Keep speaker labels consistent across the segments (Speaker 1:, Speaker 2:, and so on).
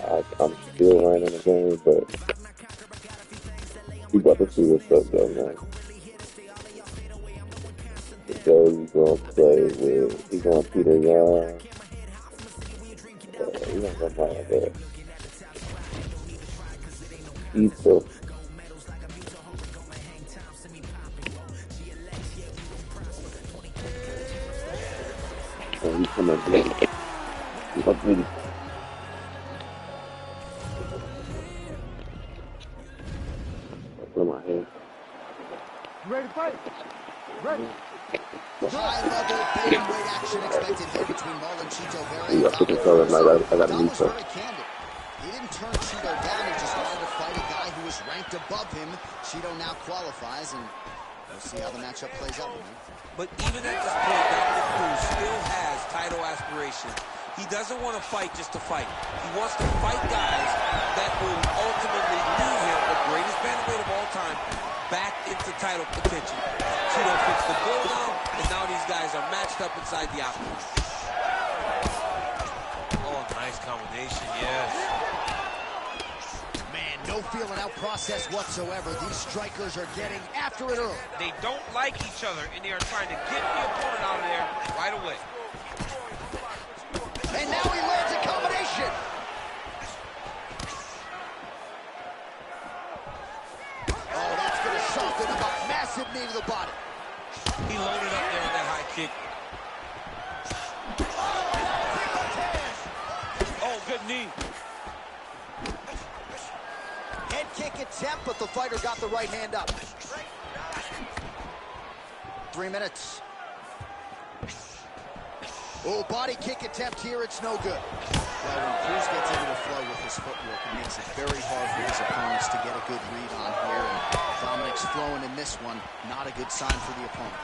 Speaker 1: I'm still learning the game, but we about to see what's up, though, man. Joe's gonna play with, he's gonna Peter Young. He's gonna come out there. Ethan. And he's coming back. He's up really. Put my head.
Speaker 2: Ready to fight? Ready.
Speaker 3: High-level bantamweight action expected here between Marlon Chito Vera and
Speaker 1: Dominic. I got a new stuff.
Speaker 3: He didn't turn Chito down. He just wanted to fight a guy who was ranked above him. Chito now qualifies, and we'll see how the matchup plays out.
Speaker 4: But even at this point, Dominic Cruz still has title aspirations. He doesn't want to fight just to fight. He wants to fight guys that will ultimately lead him, the greatest bantamweight of all time, back into title contention. Chito fits the bill now, and now these guys are matched up inside the octagon. Oh, nice combination, yes.
Speaker 3: Man, no feeling out process whatsoever. These strikers are getting after it early.
Speaker 4: They don't like each other, and they are trying to get the opponent out of there right away.
Speaker 3: And now he lands a combination. Oh, that's going to soften him up. Massive knee to the body.
Speaker 4: He loaded up there with that high kick. Oh, good knee.
Speaker 3: Head kick attempt, but the fighter got the right hand up. 3 minutes. Oh, body kick attempt here, it's no good. Well, when Cruz gets into the flow with his footwork, it makes it very hard for his opponents to get a good read on here. And Dominic's flowing in this one, not a good sign for the opponent.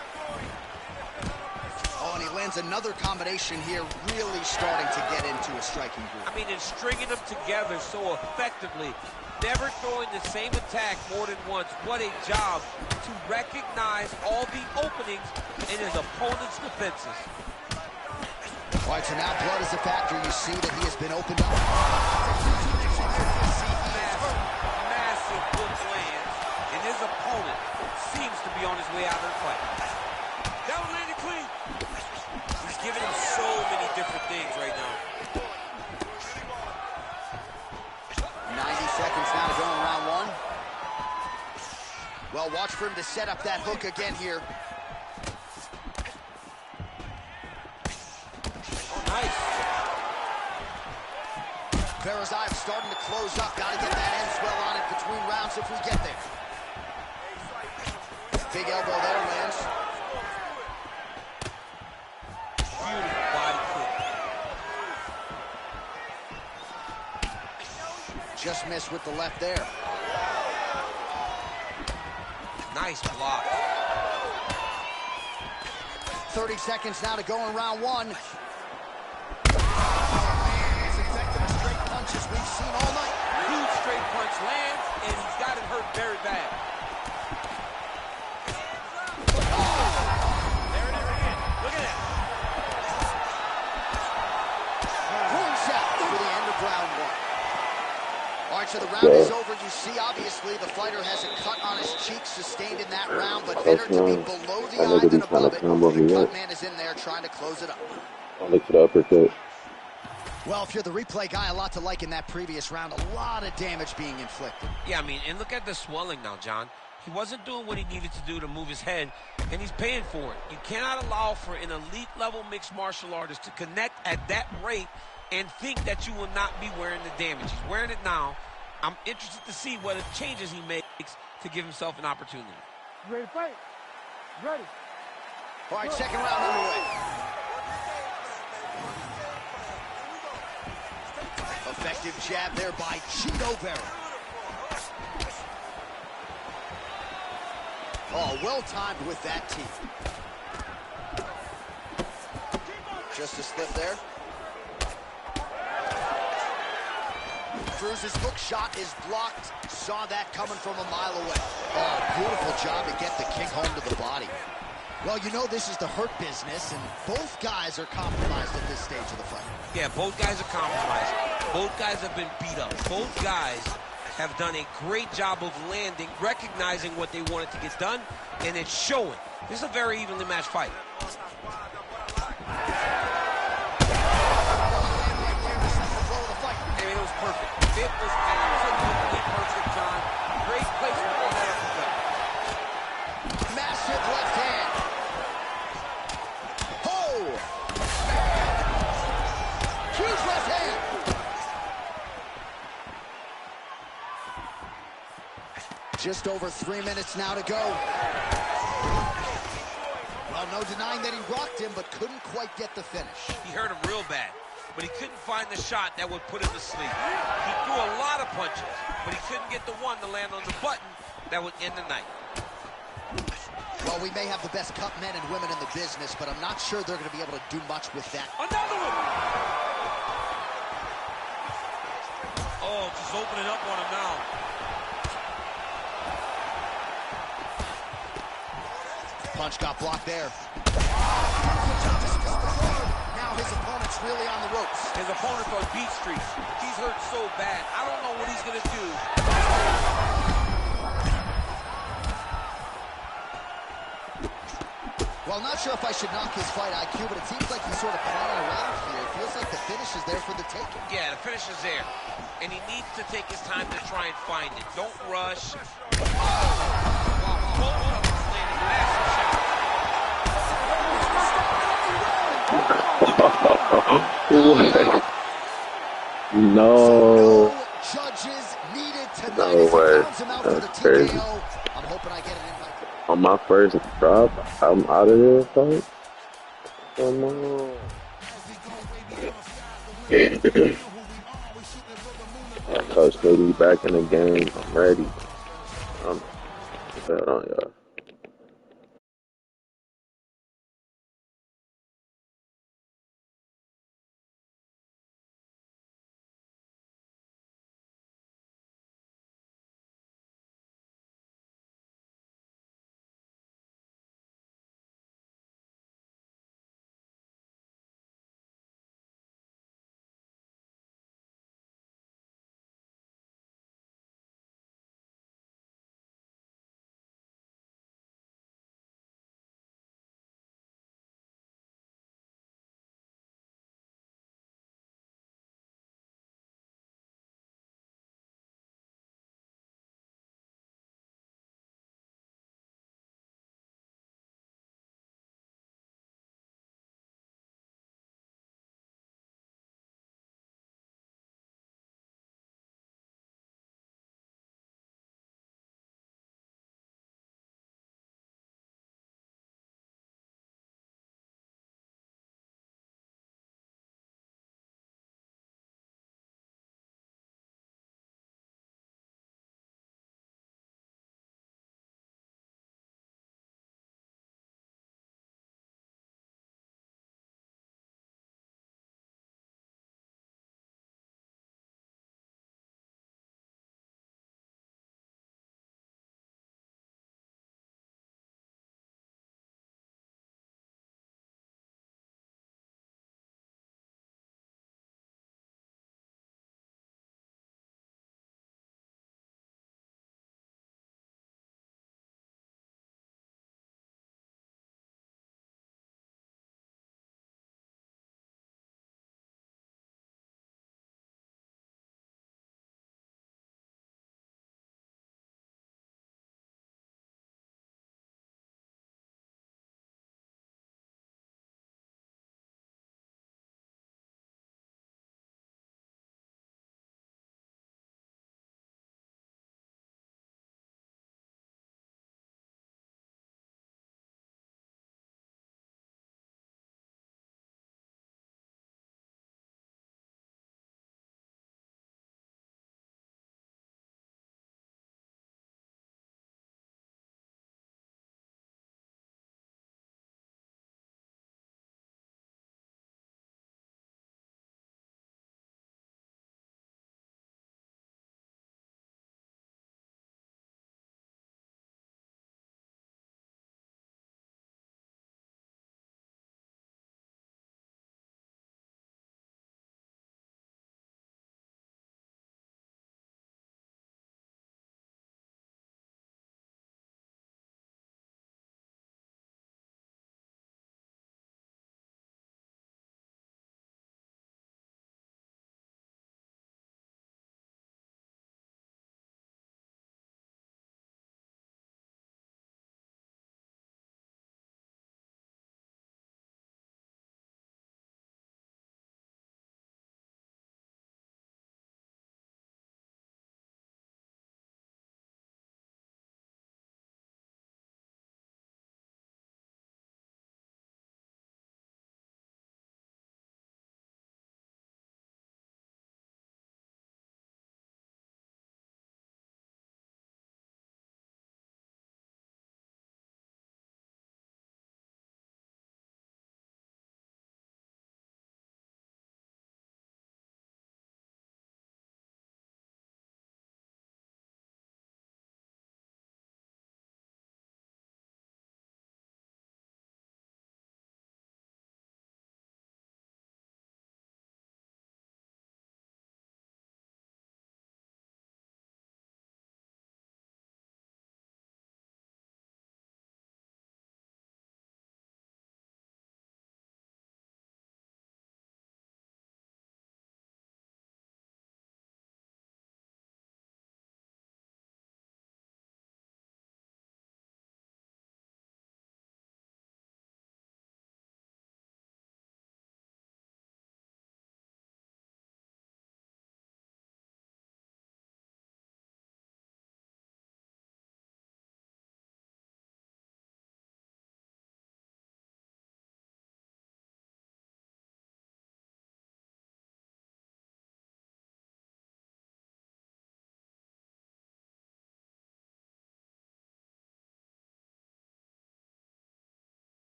Speaker 3: Oh, and he lands another combination here, really starting to get into a striking groove.
Speaker 4: I mean, and stringing them together so effectively, never throwing the same attack more than once. What a job to recognize all the openings in his opponent's defenses.
Speaker 3: All right, so now blood is a factor. You see that he has been opened up.
Speaker 4: Massive hook lands, and his opponent seems to be on his way out of the fight. That one landed clean. He's giving him so many different things right now.
Speaker 3: 90 seconds now to go in round one. Well, watch for him to set up that hook again here.
Speaker 4: Nice.
Speaker 3: Verazayev starting to close up. Got to get that end swell on it between rounds if we get there. Big elbow there, lands.
Speaker 4: Beautiful body kick.
Speaker 3: Just missed with the left there.
Speaker 4: Nice block.
Speaker 3: 30 seconds now to go in round one. Punches we've seen all night.
Speaker 4: Huge straight punch lands, and he's got it hurt very bad. There it is again. Look at that.
Speaker 3: Points out for the end of round one. All right, so the round is over. You see, obviously, the fighter has a cut on his cheek sustained in that round, but better to be below the eye than above it. The cut man is in there trying to close it up.
Speaker 1: I'll look for the uppercut.
Speaker 3: Well, if you're the replay guy, a lot to like in that previous round. A lot of damage being inflicted.
Speaker 4: Yeah, I mean, and look at the swelling now, John. He wasn't doing what he needed to do to move his head, and he's paying for it. You cannot allow for an elite-level mixed martial artist to connect at that rate and think that you will not be wearing the damage. He's wearing it now. I'm interested to see what changes he makes to give himself an opportunity.
Speaker 2: You ready to fight? Ready.
Speaker 3: All right, second round underway. Effective jab there by Chito Vera. Oh, well timed with that teeth. Just a slip there. Cruz's hook shot is blocked. Saw that coming from a mile away. Oh, beautiful job to get the kick home to the body. Well, you know this is the hurt business, and both guys are compromised at this stage of the fight.
Speaker 4: Yeah, both guys are compromised. Both guys have been beat up. Both guys have done a great job of landing, recognizing what they wanted to get done, and it's showing. This is a very evenly matched fight. I mean, it was perfect. It was absolutely perfect, John. Great placement on that uppercut.
Speaker 3: Massive left hand. Oh! Huge left hand. Just over 3 minutes now to go. Well, no denying that he rocked him, but couldn't quite get the finish.
Speaker 4: He hurt him real bad, but he couldn't find the shot that would put him to sleep. He threw a lot of punches, but he couldn't get the one to land on the button that would end the night.
Speaker 3: Well, we may have the best cut men and women in the business, but I'm not sure they're going to be able to do much with that.
Speaker 4: Another one! Oh, just opening up on him now.
Speaker 3: Punch got blocked there. Now his opponent's really on the ropes.
Speaker 4: His opponent's on beat streak. He's hurt so bad. I don't know what he's going to do.
Speaker 3: Well, not sure if I should knock his fight IQ, but it seems like he's sort of playing around here. It feels like the finish is there for the taking.
Speaker 4: Yeah, the finish is there. And he needs to take his time to try and find it. Don't rush.
Speaker 1: No.
Speaker 3: Judges needed tonight.
Speaker 1: No way. That's crazy.
Speaker 3: I'm hoping I get an invite.
Speaker 1: On my first drop, I'm out of this fight. Come on. Coach KD back in the game. I'm ready. I'm bet on y'all.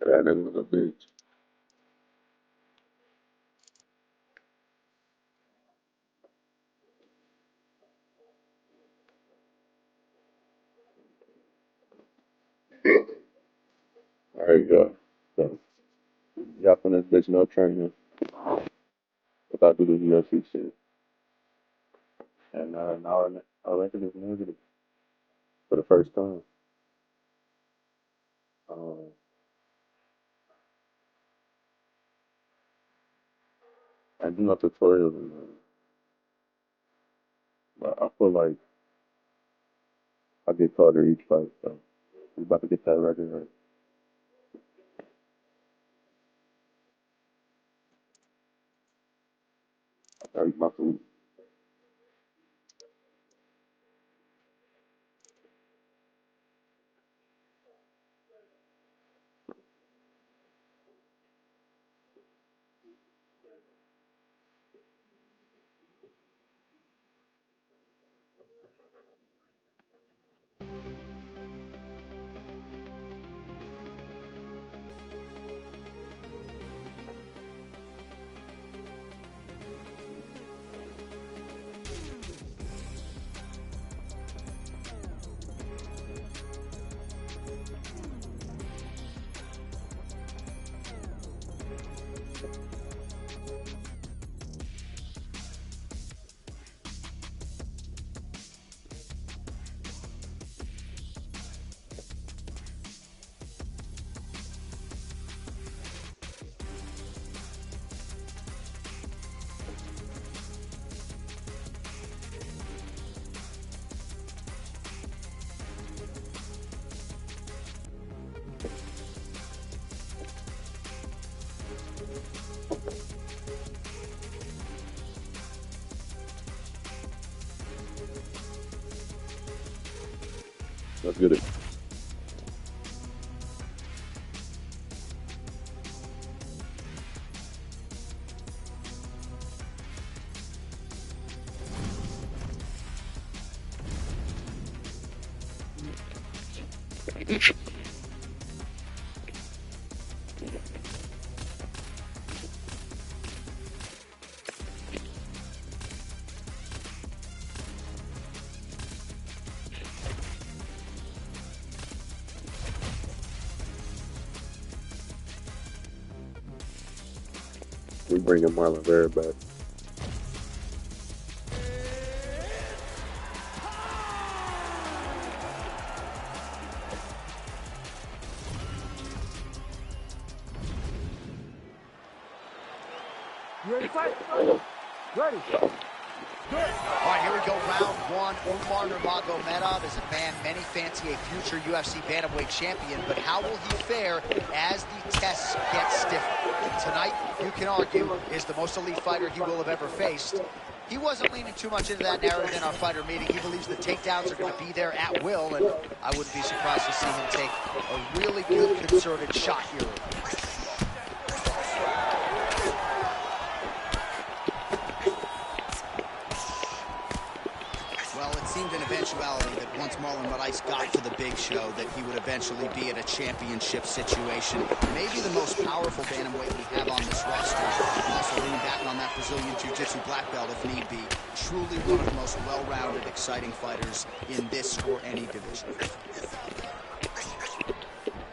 Speaker 1: That nigga was a bitch. All right, y'all. So, y'all from this bitch no training. About to do this UFC shit. And now I reckon it's negative for the first time. Um, I do no tutorials, but I feel like I get caught in each fight. So we about to get that record right. I eat my food. Let's get it. We bringing Marlon Vera back.
Speaker 2: You ready to fight? Ready.
Speaker 3: All right, here we go, round one. Umar Nurmagomedov is a man many fancy a future UFC bantamweight champion, but how will he fare as the tests get stiffer? Tonight, you can argue, is the most elite fighter he will have ever faced. He wasn't leaning too much into that narrative in our fighter meeting. He believes the takedowns are going to be there at will, and I wouldn't be surprised to see him take a really good concerted shot here. Seemed an eventuality that once Marlon Moraes got to the big show that he would eventually be in a championship situation. Maybe the most powerful bantamweight we have on this roster. Also leaning back on that Brazilian Jiu-Jitsu black belt if need be. Truly one of the most well-rounded, exciting fighters in this or any division.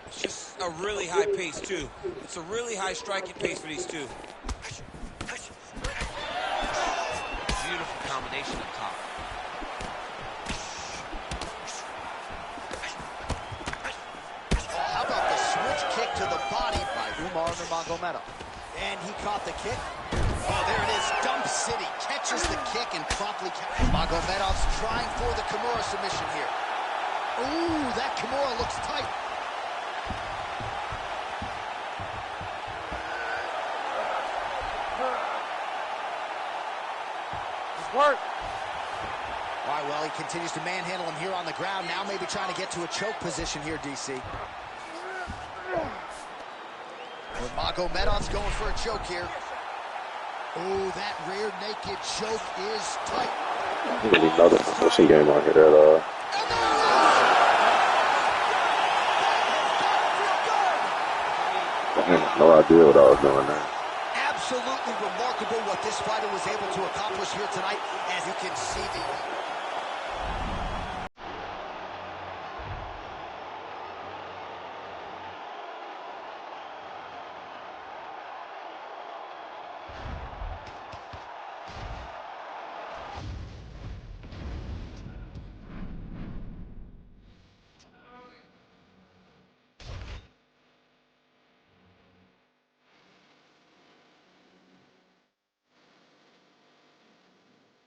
Speaker 4: It's just a really high pace, too. It's a really high striking pace for these two. Beautiful combination up top.
Speaker 3: To the body by Umar Nurmagomedov. And he caught the kick. Oh, there it is. Dump City catches the kick and promptly Nurmagomedov's trying for the Kimura submission here. Ooh, that Kimura looks tight.
Speaker 2: Just work.
Speaker 3: All right, well, he continues to manhandle him here on the ground. Now maybe trying to get to a choke position here, DC. Nurmagomedov's going for a choke here. Oh, that rear naked choke is tight.
Speaker 1: I don't really know the position game out here at all. had no idea what I was doing there.
Speaker 3: Absolutely remarkable what this fighter was able to accomplish here tonight. As you can see,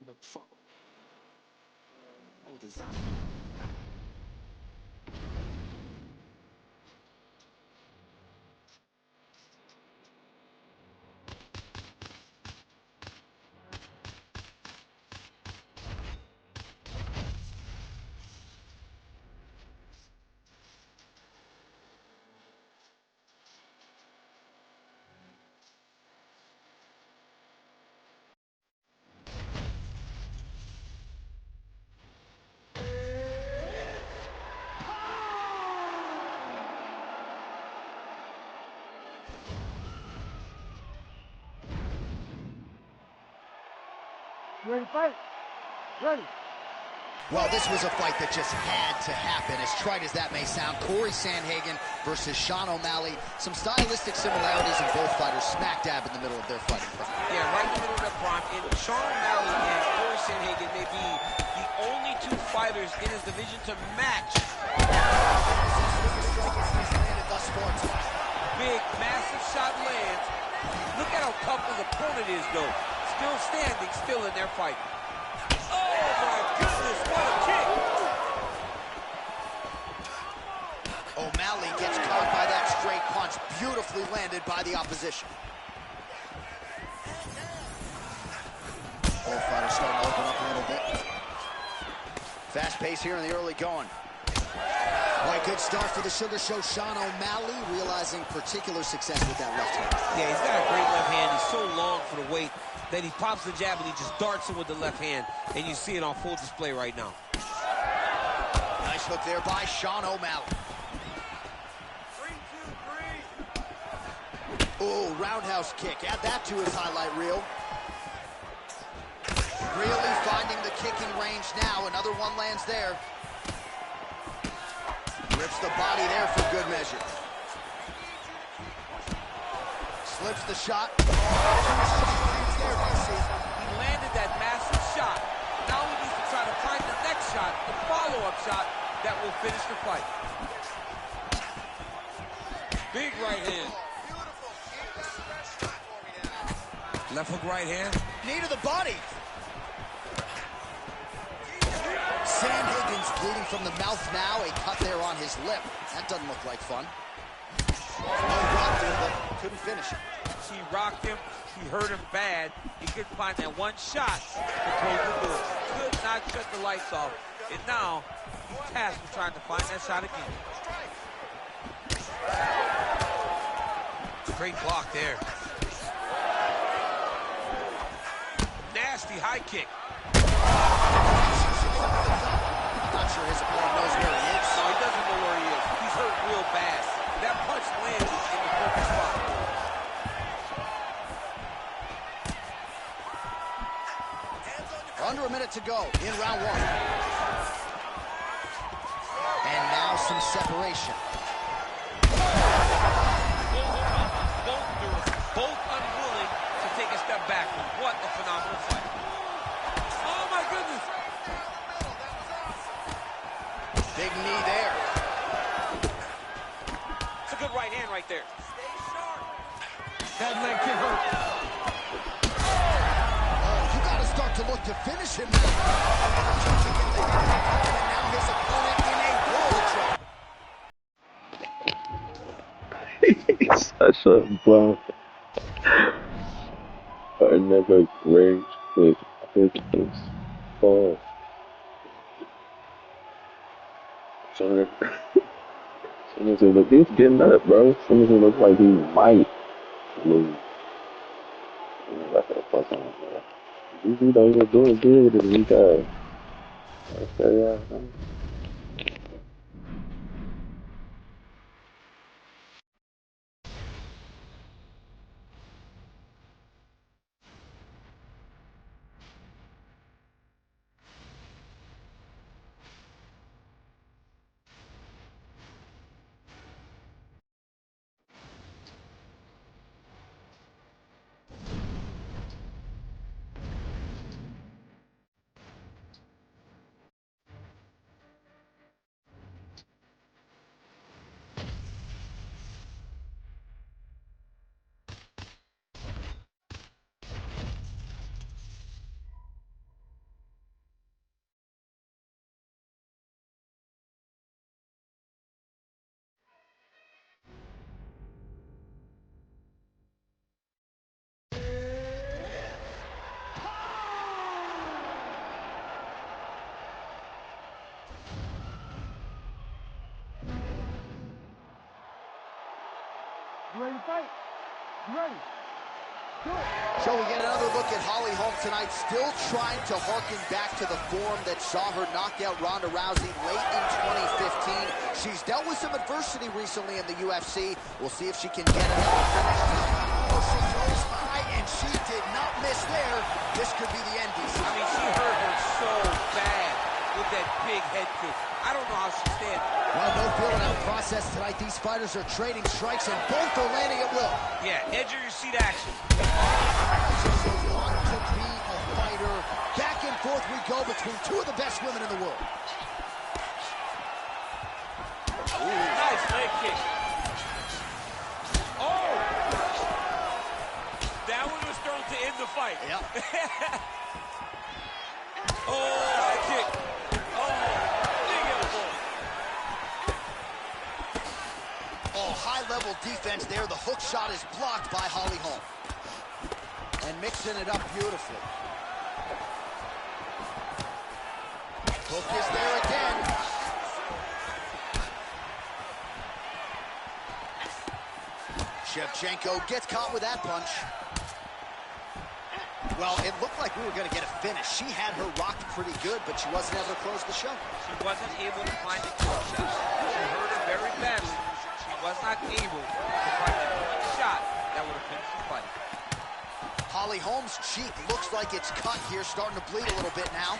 Speaker 4: The fuck? Oh, this.
Speaker 2: You ready to fight? Ready.
Speaker 3: well, this was a fight that just had to happen. As trite as that may sound, Corey Sandhagen versus Sean O'Malley. Some stylistic similarities in both fighters, smack dab in the middle of their fighting prime.
Speaker 4: Yeah, right in the middle of their prime. And Sean O'Malley and Corey Sandhagen may be the only two fighters in his division to match. Big, massive shot lands. Look at how tough his opponent is, though. Still standing, still in their fight. Oh, my goodness, what a kick!
Speaker 3: O'Malley gets caught by that straight punch, beautifully landed by the opposition. Both fighters starting to open up a little bit. Fast pace here in the early going. Quite good start for the Sugar Show. Sean O'Malley realizing particular success with that left hand.
Speaker 4: Yeah, he's got a great left hand. He's so long for the weight that he pops the jab and he just darts it with the left hand. And you see it on full display right now.
Speaker 3: Nice hook there by Sean O'Malley.
Speaker 2: 3, 2, 3.
Speaker 3: Oh, roundhouse kick. Add that to his highlight reel. Really finding the kicking range now. Another one lands there. Rips the body there for good measure. Slips the shot.
Speaker 4: He landed that massive shot. Now he needs to try to find the next shot, the follow-up shot that will finish the fight. Big right hand. Left hook right hand.
Speaker 3: Knee to the body. Sandhagen's bleeding from the mouth now. A cut there on his lip. That doesn't look like fun. Rocked him, but couldn't finish him.
Speaker 4: He rocked him. He hurt him bad. He couldn't find that one shot to close the door. Could not shut the lights off. And now, he's tasked with trying to find that shot again. Great block there. Nasty high kick.
Speaker 3: I'm not sure his opponent knows where he is.
Speaker 4: No, he doesn't know where he is. He's hurt real bad. That punch landed in the perfect spot.
Speaker 3: Under a minute to go in round one. And now some separation.
Speaker 4: Both unwilling to take a step backward. What a phenomenal fight. Oh, my goodness.
Speaker 3: Big knee there.
Speaker 4: It's a good right hand right there.
Speaker 2: That leg kick hurt.
Speaker 3: You got to start to look to finish him now. And now his opponent in a world of trouble.
Speaker 1: He's such a bum. Another great with his fall. So he's getting up, bro. Soon as it looks like he might lose. That's what the fuck on, bro. You don't even do it good this week, guys. Okay,
Speaker 2: You ready to fight? You ready? Do it.
Speaker 3: So we get another look at Holly Holm tonight, still trying to harken back to the form that saw her knock out Ronda Rousey late in 2015. She's dealt with some adversity recently in the UFC. We'll see if she can get another finish. Oh, she goes high, and she did not miss there. This could be the end, DC.
Speaker 4: I mean, she hurt her so bad with that big head kick. I don't know how she stands.
Speaker 3: Well, no feeling out process tonight. These fighters are trading strikes, and both are landing at will.
Speaker 4: Yeah, edge of your seat action.
Speaker 3: Just want to be a fighter. Back and forth we go between two of the best women in the world.
Speaker 4: Ooh, nice leg kick. Oh! That one was thrown to end the fight.
Speaker 3: Yep.
Speaker 4: Oh, high kick. Oh, big elbow.
Speaker 3: Oh, high-level defense there. The hook shot is blocked by Holly Holm. And mixing it up beautifully. Hook is there again. Shevchenko gets caught with that punch. Well, it looked like we were going to get a finish. She had her rocked pretty good, but she wasn't able to close the show.
Speaker 4: She wasn't able to find the kill shot. She hurt her very badly. She was not able to find that shot that would have finished the fight.
Speaker 3: Holly Holm's cheek looks like it's cut here, starting to bleed a little bit now.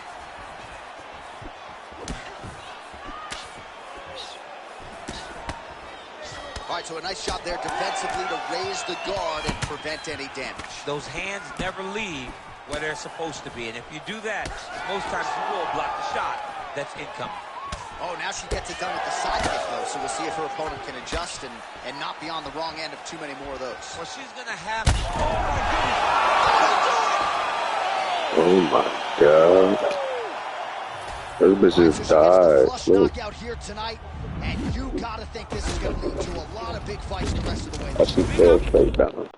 Speaker 3: All right, so a nice shot there defensively to raise the guard and prevent any damage.
Speaker 4: Those hands never leave where they're supposed to be, and if you do that, most times you will block the shot that's incoming.
Speaker 3: Oh, now she gets it done with the side kick, though, so we'll see if her opponent can adjust and not be on the wrong end of too many more of those.
Speaker 4: Well, she's going to have to...
Speaker 1: Oh my God. This bitch just died.
Speaker 3: Flush knockout here tonight, and you gotta think this is gonna lead to a lot of big fights the rest of the way.
Speaker 1: I see tail straight down.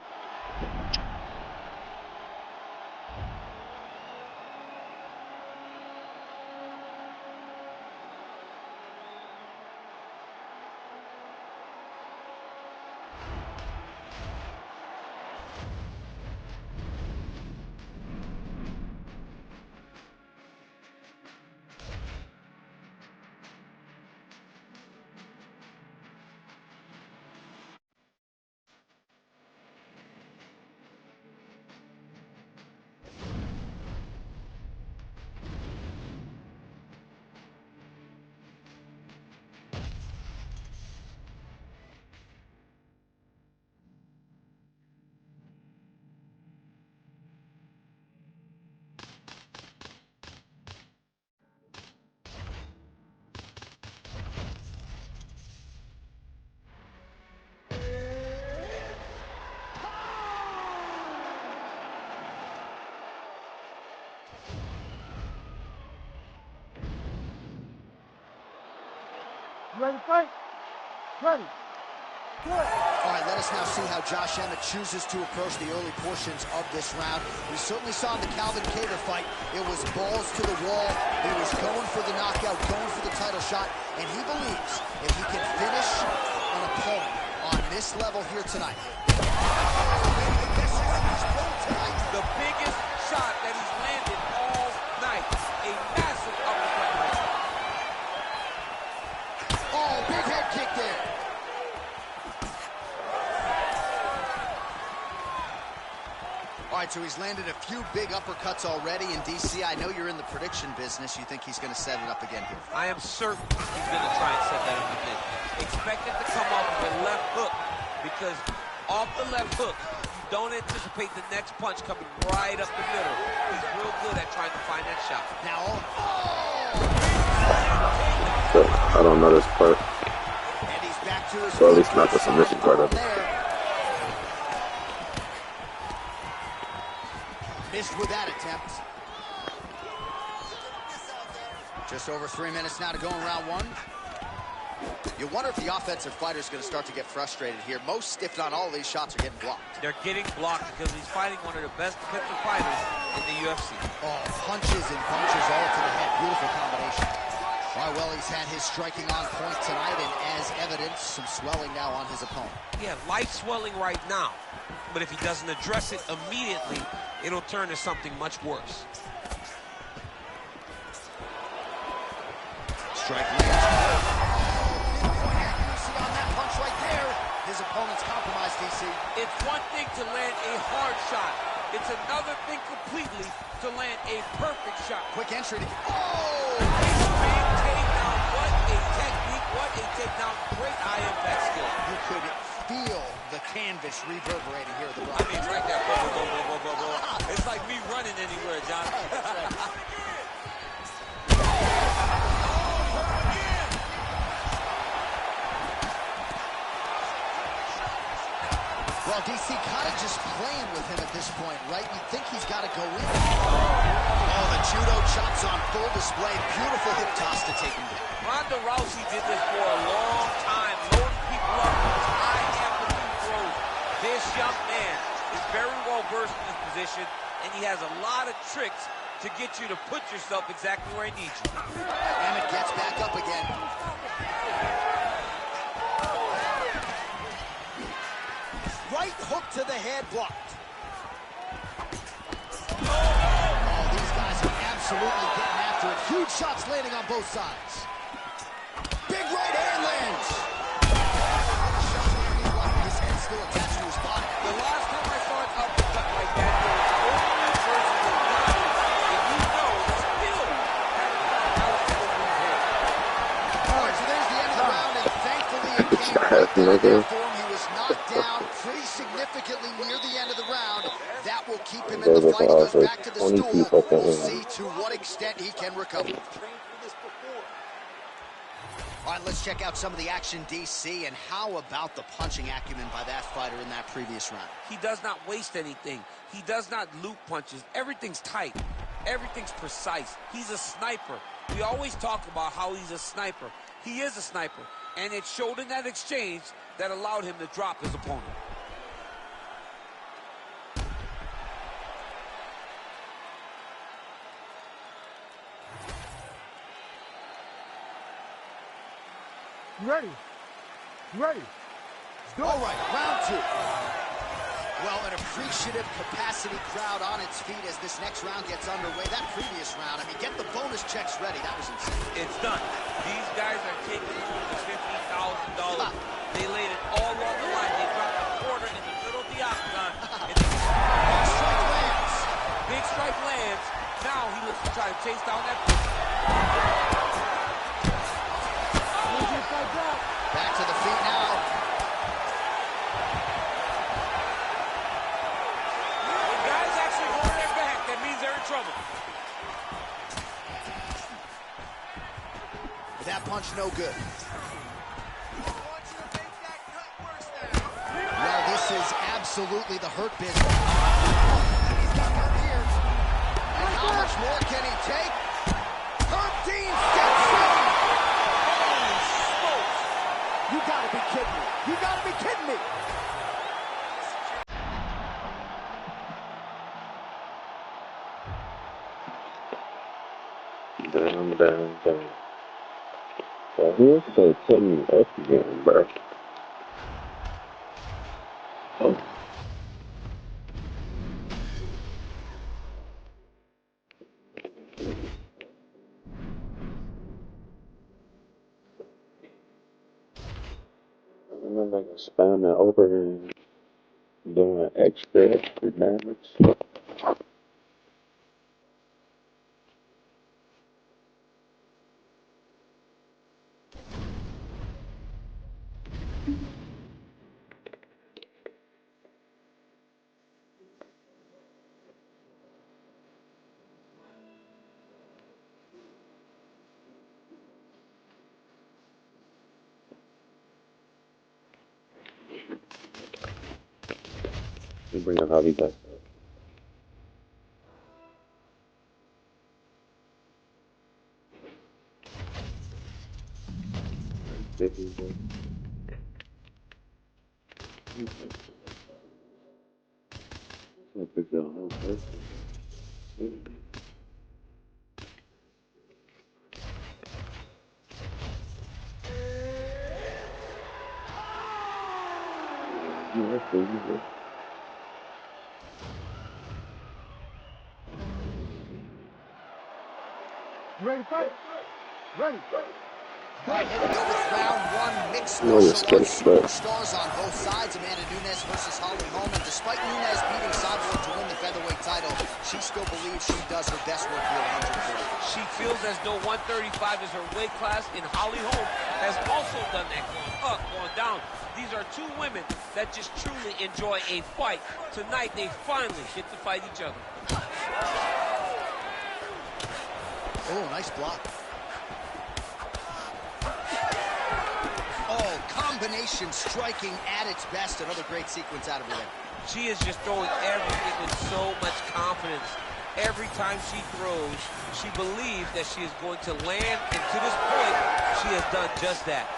Speaker 2: You ready to fight? Ready. Do it.
Speaker 3: All right, let us now see how Josh Emmett chooses to approach the early portions of this round. We certainly saw in the Calvin Kattar fight, it was balls to the wall. He was going for the knockout, going for the title shot, and he believes if he can finish an opponent on this level here tonight.
Speaker 4: The biggest shot that he's landed all night. A massive uppercut.
Speaker 3: Oh, big head kick there. All right, so he's landed a few big uppercuts already in DC. I know you're in the prediction business. You think he's going to set it up again here?
Speaker 4: I am certain he's going to try and set that up again. Expect it to come off with a left hook, because off the left hook, you don't anticipate the next punch coming right up the middle. He's real good at trying to find that shot.
Speaker 3: Now,
Speaker 1: So, I don't know this part.
Speaker 3: and he's back to his
Speaker 1: So at least not the submission part of it.
Speaker 3: Missed with that attempt. Just over 3 minutes now to go in round one. You wonder if the offensive fighter is going to start to get frustrated here. Most, if not all, of these shots are getting blocked.
Speaker 4: They're getting blocked because he's fighting one of the best defensive fighters in the UFC.
Speaker 3: Oh, punches and punches all to the head. Beautiful combination. All right, well, he's had his striking on point tonight, and as evidence, some swelling now on his opponent.
Speaker 4: Yeah, light swelling right now. But if he doesn't address it immediately, it'll turn to something much worse.
Speaker 3: Strike lands. Pinpoint accuracy on that punch right there. His opponent's compromised, DC.
Speaker 4: It's one thing to land a hard shot. It's another thing completely to land a perfect shot.
Speaker 3: Quick entry to... Oh!
Speaker 4: Big takedown. What a technique. What a takedown. Great eye impact skill.
Speaker 3: You could feel the canvas reverberating here at the
Speaker 4: I
Speaker 3: Rock.
Speaker 4: mean, it's right there. It's like me running anywhere, John.
Speaker 3: Well, DC kind of just playing with him at this point, right? You think he's got to go in. Oh, the judo chops on full display. Beautiful hip toss to take him down.
Speaker 4: Ronda Rousey did this for a long time, loading people up with high amplitude throws. This young man is very well versed in this position, and he has a lot of tricks to get you to put yourself exactly where he needs you.
Speaker 3: Emmett gets back up again. Right hook to the head, blocked. Oh, these guys are absolutely getting after it. Huge shots landing on both sides. Big right hand lands. His head still attached to his body.
Speaker 4: The last time I saw an uppercut like that, it was only versus the body. And you know, still haven't found out to open his head.
Speaker 3: All right, so there's the end of the round, and thankfully it came right there for him. He was knocked down pretty significantly near the end of the round. That will keep him in the fight. He goes back to the stool. We'll see to what extent he can recover. All right, let's check out some of the action, DC, and how about the punching acumen by that fighter in that previous round?
Speaker 4: He does not waste anything. He does not loop punches. Everything's tight. Everything's precise. He's a sniper. We always talk about how he's a sniper. He is a sniper, and it showed in that exchange that allowed him to drop his opponent.
Speaker 2: You ready? You ready? Let's do it.
Speaker 3: All right, round two. Well, an appreciative capacity crowd on its feet as this next round gets underway. That previous round, I mean, get the bonus checks ready. That was insane.
Speaker 4: It's done. These guys are taking home the $50,000. They laid it all on the line. They dropped a quarter in the middle of the octagon.
Speaker 3: Big strike lands.
Speaker 4: Big strike lands. Now he looks to try to chase down that.
Speaker 3: Back to the feet now.
Speaker 4: When guys actually hold their back, that means they're in trouble.
Speaker 3: That punch no good. Well, this is absolutely the hurt business. He's got hurt here. And how much more can he take? Herb Dean steps in. Holy smokes. You gotta be kidding me. You gotta be kidding me.
Speaker 1: Down. So here's the putting me up again, bro. Oh. And then like spamming over and doing extra damage. You bring up Javi back. Yeah, crazy.
Speaker 2: You ready to fight? Ready.
Speaker 3: All right, here we go with round one. Mixed
Speaker 1: No, you're
Speaker 3: martial
Speaker 1: scared
Speaker 3: arts
Speaker 1: of that.
Speaker 3: superstars on both sides. Amanda Nunes versus Holly Holm. And despite Nunes beating Cyborg to win the featherweight title, she still believes she does her best work here at 140.
Speaker 4: She feels as though 135 is her weight class, and Holly Holm has also done that, going up, going down. These are two women that just truly enjoy a fight. Tonight, they finally get to fight each other.
Speaker 3: Oh, nice block. Oh, combination striking at its best. Another great sequence out of her there.
Speaker 4: She is just throwing everything with so much confidence. Every time she throws, she believes that she is going to land, and to this point, she has done just that.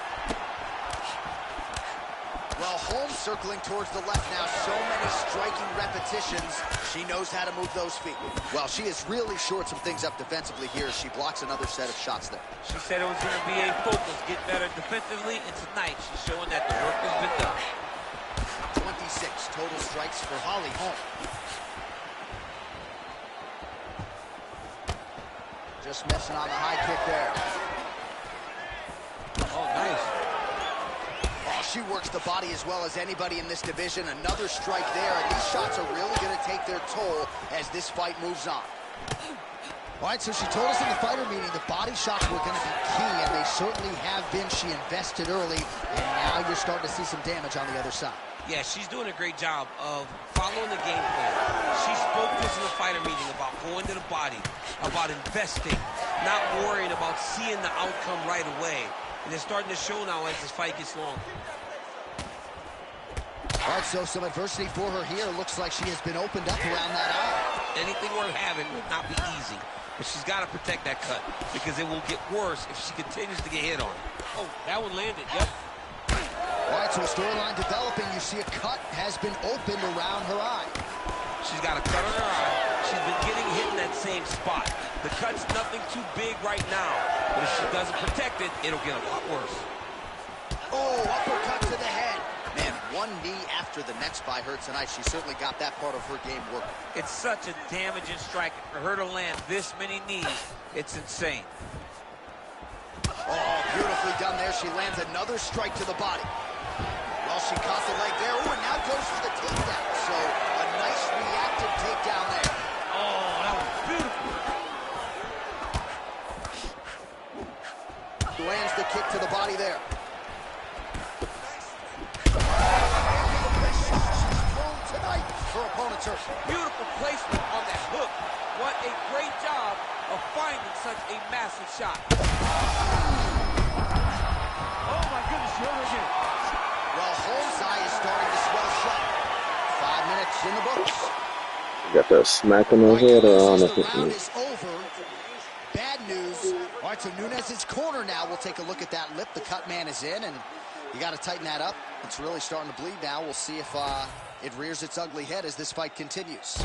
Speaker 3: Well, Holmes circling towards the left now. So many striking repetitions. She knows how to move those feet. Well, she has really shored some things up defensively here as she blocks another set of shots there.
Speaker 4: She said it was going to be a focus, get better defensively, and tonight she's showing that the work has been done.
Speaker 3: 26 total strikes for Holly Holm. Just missing on the high kick there.
Speaker 4: Oh, nice.
Speaker 3: Oh, she works the body as well as anybody in this division. Another strike there, and these shots are really going to take their toll as this fight moves on. All right, so she told us in the fighter meeting the body shots were going to be key, and they certainly have been. She invested early, and now you're starting to see some damage on the other side.
Speaker 4: Yeah, she's doing a great job of following the game plan. She spoke to us in the fighter meeting about going to the body, about investing, not worrying about seeing the outcome right away. And it's starting to show now as this fight gets long.
Speaker 3: All right, so some adversity for her here. Looks like she has been opened up around that eye.
Speaker 4: Anything worth having would not be easy. But she's got to protect that cut because it will get worse if she continues to get hit on. Oh, that one landed, yep.
Speaker 3: All right, so a storyline developing. You see a cut has been opened around her eye.
Speaker 4: She's got a cut on her eye. She's been getting hit in that same spot. The cut's nothing too big right now, but if she doesn't protect it, it'll get a lot worse.
Speaker 3: Oh, uppercut to the head. Man, one knee after the next by her tonight. She certainly got that part of her game working.
Speaker 4: It's such a damaging strike. For her to land this many knees, it's insane.
Speaker 3: Oh, beautifully done there. She lands another strike to the body. Well, she caught the leg there. Oh, and now goes for the takedown. So, a nice reactive takedown there.
Speaker 4: Oh, that was beautiful.
Speaker 3: Lands the kick to the body there. Tonight, her opponent's hurt.
Speaker 4: Beautiful placement on that hook. What a great job of finding such a massive shot.
Speaker 2: Oh my goodness, she hurt again.
Speaker 3: Well, Holmes' eye is starting to swell shut. 5 minutes in the books.
Speaker 1: Got that smack on her head or on
Speaker 3: The
Speaker 1: the
Speaker 3: round is over. Bad news. All right, so Nunes' corner now. We'll take a look at that lip. The cut man is in, and you got to tighten that up. It's really starting to bleed now. We'll see if it rears its ugly head as this fight continues.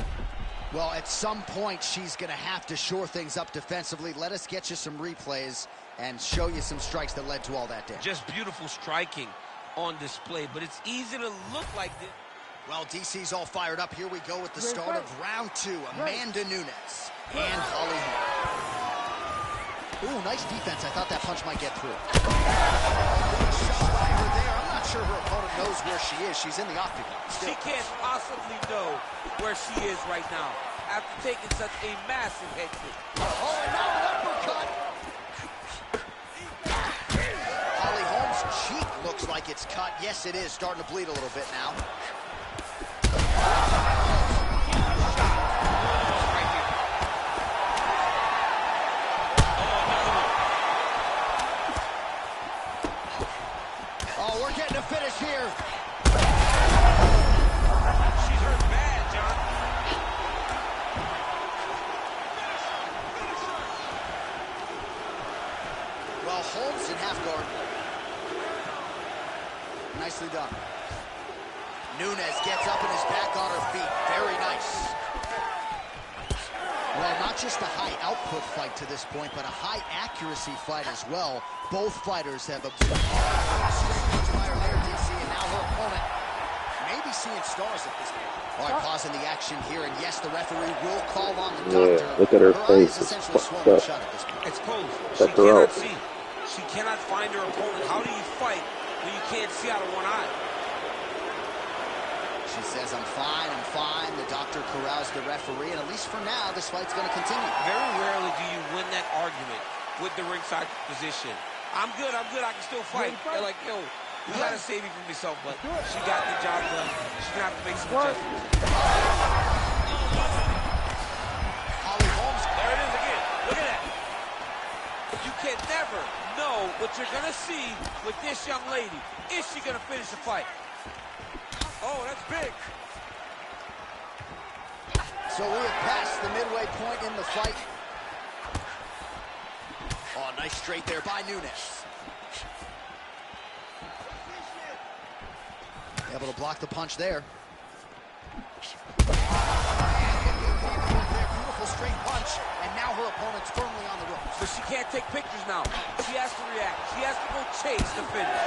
Speaker 3: Well, at some point, she's going to have to shore things up defensively. Let us get you some replays and show you some strikes that led to all that damage.
Speaker 4: Just beautiful striking on display, but it's easy to look like this.
Speaker 3: Well, DC's all fired up. Here we go with the start of round 2. Amanda Nunes and Holly Holm. Ooh, nice defense. I thought that punch might get through. Shot by her there. I'm not sure her opponent knows where she is. She's in the octagon.
Speaker 4: She can't possibly know where she is right now after taking such a massive head kick.
Speaker 3: Oh, and now an uppercut. Holly Holm's cheek looks like it's cut. Yes, it is. Starting to bleed a little bit now. Oh, we're getting a finish here.
Speaker 4: She's hurt bad, John.
Speaker 3: Well, Holmes in half guard. Nicely done. Nunes gets up and is back on her feet. Very nice. Well, not just a high output fight to this point, but a high accuracy fight as well. Both fighters have observed. Straight punch by her there, DC, and now her opponent maybe seeing stars at this point. All right, pausing the action here, and yes, the referee will call on the doctor.
Speaker 1: Yeah, look at her
Speaker 3: eye
Speaker 1: face.
Speaker 3: is
Speaker 1: It's
Speaker 3: essentially
Speaker 1: fucked
Speaker 3: swollen
Speaker 1: up.
Speaker 3: shut at this point.
Speaker 4: It's closed. She
Speaker 1: Check her
Speaker 4: cannot
Speaker 1: out.
Speaker 4: see. She cannot find her opponent. How do you fight when you can't see out of one eye?
Speaker 3: She says, I'm fine. The doctor corrals the referee, and at least for now, this fight's going to continue.
Speaker 4: Very rarely do you win that argument with the ringside position. I'm good, I can still fight. They're like, yo, you gotta save me from yourself, but she got the job done. She's gonna have to make some adjustments.
Speaker 3: Holly Holmes.
Speaker 4: There it is again. Look at that. You can never know what you're gonna see with this young lady. Is she gonna finish the fight? Oh, that's big.
Speaker 3: So we have passed the midway point in the fight. Oh, nice straight there by Nunes. Able to block the punch there. Beautiful straight punch, and now her opponent's firmly on the ropes.
Speaker 4: But she can't take pictures now. She has to react. She has to go chase the finish.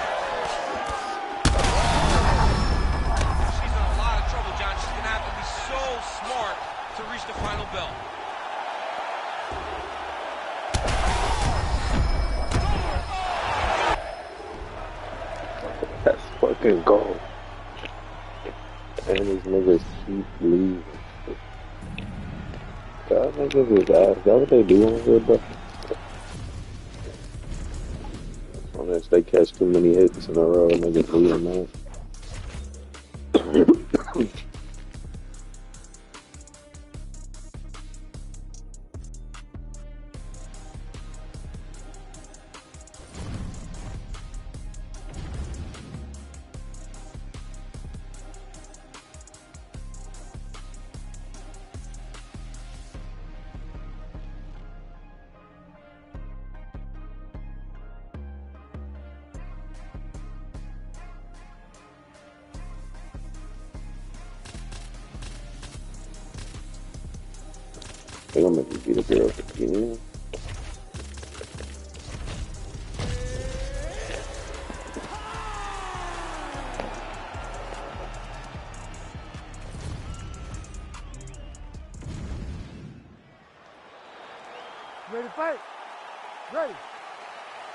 Speaker 4: She's in a lot of trouble, John. She's gonna have to be so smart to reach the final bell.
Speaker 1: That's fucking gold. And these niggas keep leaving. God, niggas is ass. That's what they do on here, bro. Unless they catch too many hits in a row, niggas leave them out. They gonna make me beat a girl again.
Speaker 2: Ready to fight? Ready.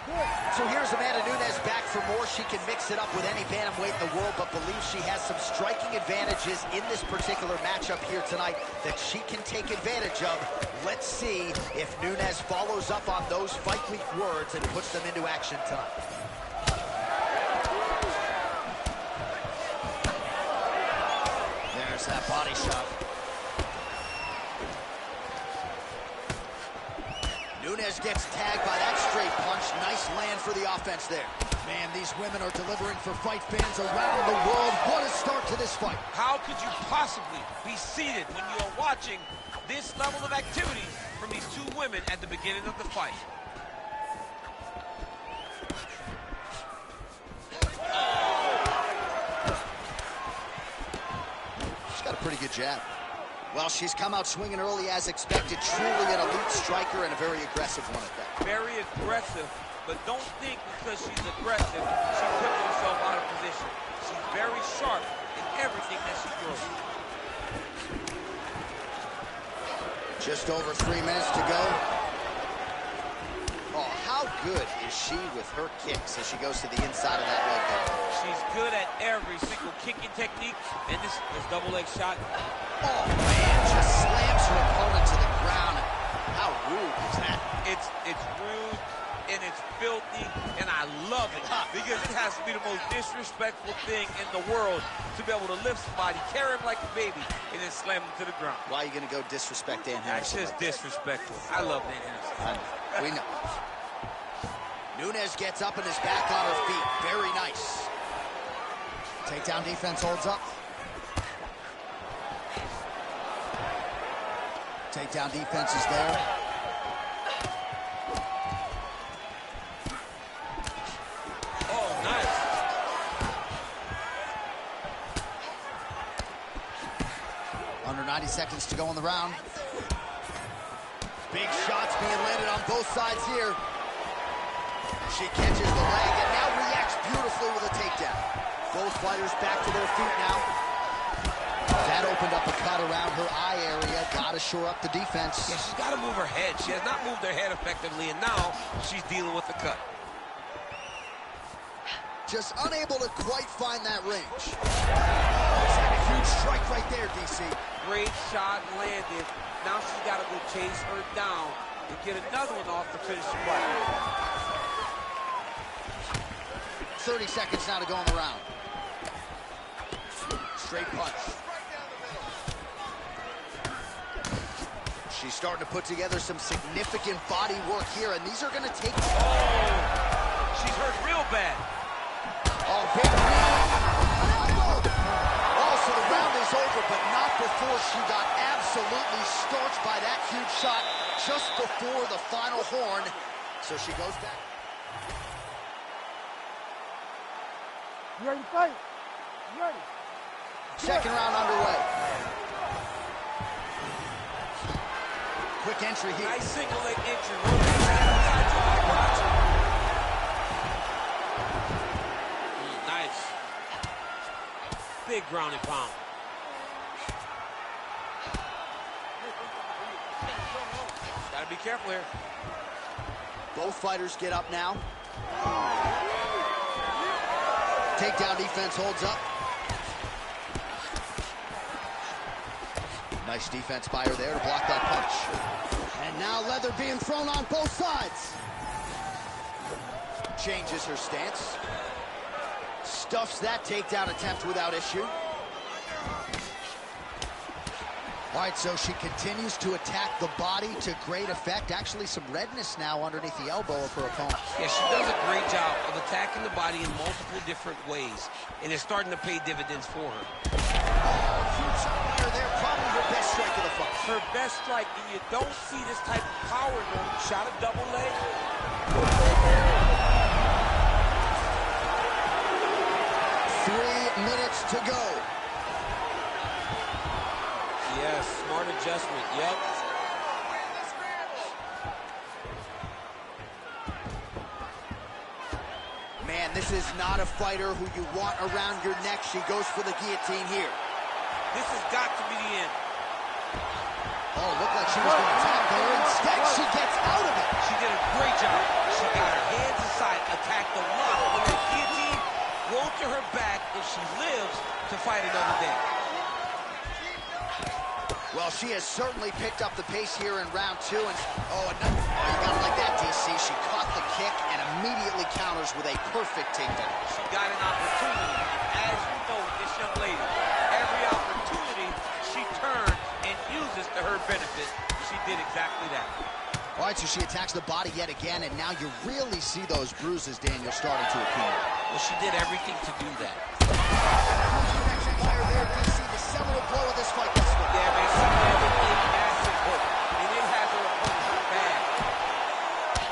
Speaker 2: Good.
Speaker 3: So here's Amanda Nunes back for more. She can mix it up with any bantamweight in the world, but believes she has some striking advantages in this particular matchup here tonight that she can take advantage of. Let's see if Nunes follows up on those fight week words and puts them into action tonight. There's that body shot. Nunes gets tagged by that straight punch. Nice land for the offense there. Man, these women are delivering for fight fans around the world. What a start to this fight.
Speaker 4: How could you possibly be seated when you're watching this level of activity from these two women at the beginning of the fight?
Speaker 3: She's got a pretty good jab. Well, she's come out swinging early as expected. Truly an elite striker and a very aggressive one at that.
Speaker 4: Very aggressive, but don't think because she's aggressive, she puts herself out of position. She's very sharp in everything that she throws.
Speaker 3: Just over 3 minutes to go. Oh, how good is she with her kicks as she goes to the inside of that leg there?
Speaker 4: She's good at every single kicking technique, and this double leg shot.
Speaker 3: Oh, man, just slams her opponent to the ground. How rude is that?
Speaker 4: It's rude, and it's filthy, and I love it because it has to be the most disrespectful thing in the world to be able to lift somebody, carry him like a baby, and then slam him to the ground.
Speaker 3: Why are you going to go disrespect Dan
Speaker 4: That's
Speaker 3: Henderson?
Speaker 4: just disrespectful. I love Dan Henderson.
Speaker 3: We know. Nunes gets up and is back on her feet. Very nice. Takedown defense holds up. Takedown defense is there.
Speaker 4: Oh, nice.
Speaker 3: Under 90 seconds to go in the round. Big shots being landed on both sides here. She catches the leg and now reacts beautifully with a takedown. Both fighters back to their feet now. That opened up a cut around her eye area. Got to shore up the defense.
Speaker 4: Yeah, she's got to move her head. She has not moved her head effectively, and now she's dealing with the cut.
Speaker 3: Just unable to quite find that range. A huge strike right there, DC.
Speaker 4: Great shot landed. Now she's got to go chase her down and get another one off to finish the fight.
Speaker 3: 30 seconds now to go in the round. Straight punch. She's starting to put together some significant body work here, and these are going to take...
Speaker 4: Oh, she's hurt real bad.
Speaker 3: Oh, big knee. Oh, so the round is over, but not before she got absolutely starched by that huge shot just before the final horn. So she goes back.
Speaker 2: You ready to fight? You ready?
Speaker 3: Second round underway. Quick entry here.
Speaker 4: Nice single leg entry. Outside to leg watch. Nice. Big ground and pound. Gotta be careful here.
Speaker 3: Both fighters get up now. Takedown defense holds up. Nice defense by her there to block that punch. And now leather being thrown on both sides. Changes her stance. Stuffs that takedown attempt without issue. All right, so she continues to attack the body to great effect. Actually, some redness now underneath the elbow of her opponent.
Speaker 4: Yeah, she does a great job of attacking the body in multiple different ways, and it's starting to pay dividends for her.
Speaker 3: Huge shot by her there, probably her best strike of the fight.
Speaker 4: Her best strike, and you don't see this type of power normally. Shot a double leg.
Speaker 3: 3 minutes to go.
Speaker 4: Yes, smart adjustment, yep.
Speaker 3: Man, this is not a fighter who you want around your neck. She goes for the guillotine here.
Speaker 4: This has got to be the end.
Speaker 3: Oh, looked like she was going to tap there. Instead, she gets out of it.
Speaker 4: She did a great job. She got her hands aside, attacked the lock. When that guillotine rolled to her back, and she lives to fight another day.
Speaker 3: Well, she has certainly picked up the pace here in round 2. And you got it like that, DC. She caught the kick and immediately counters with a perfect takedown.
Speaker 4: She got an opportunity. As you know, this young lady, every opportunity she turns and uses to her benefit. She did exactly that.
Speaker 3: All right, so she attacks the body yet again, and now you really see those bruises, Daniel, starting to accumulate.
Speaker 4: Well, she did everything to do that.
Speaker 3: Connection by her there, DC, the seminal blow of this fight thus far.
Speaker 4: Yeah, man, she landed a massive hook, and it has her opponent bad.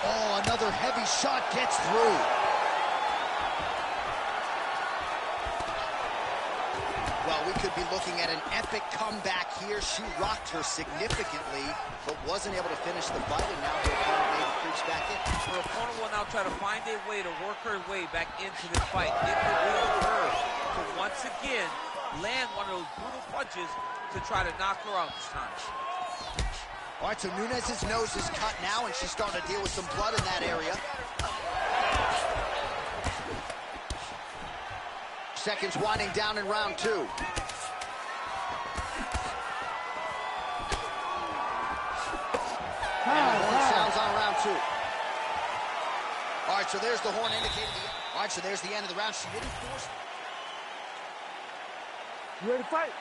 Speaker 3: Oh, another heavy shot gets through. Well, we could be looking at an epic comeback here. She rocked her significantly, but wasn't able to finish the fight, and now her opponent maybe creeps back in.
Speaker 4: Her opponent will now try to find a way to work her way back into this fight. It will be on her to once again land one of those brutal punches to try to knock her out this time.
Speaker 3: All right, so Nunes's nose is cut now, and she's starting to deal with some blood in that area. Seconds winding down in round 2. And the horn sounds on round 2. All right, so there's the horn indicating the end. All right, so there's the end of the round. She didn't force.
Speaker 2: You ready to fight?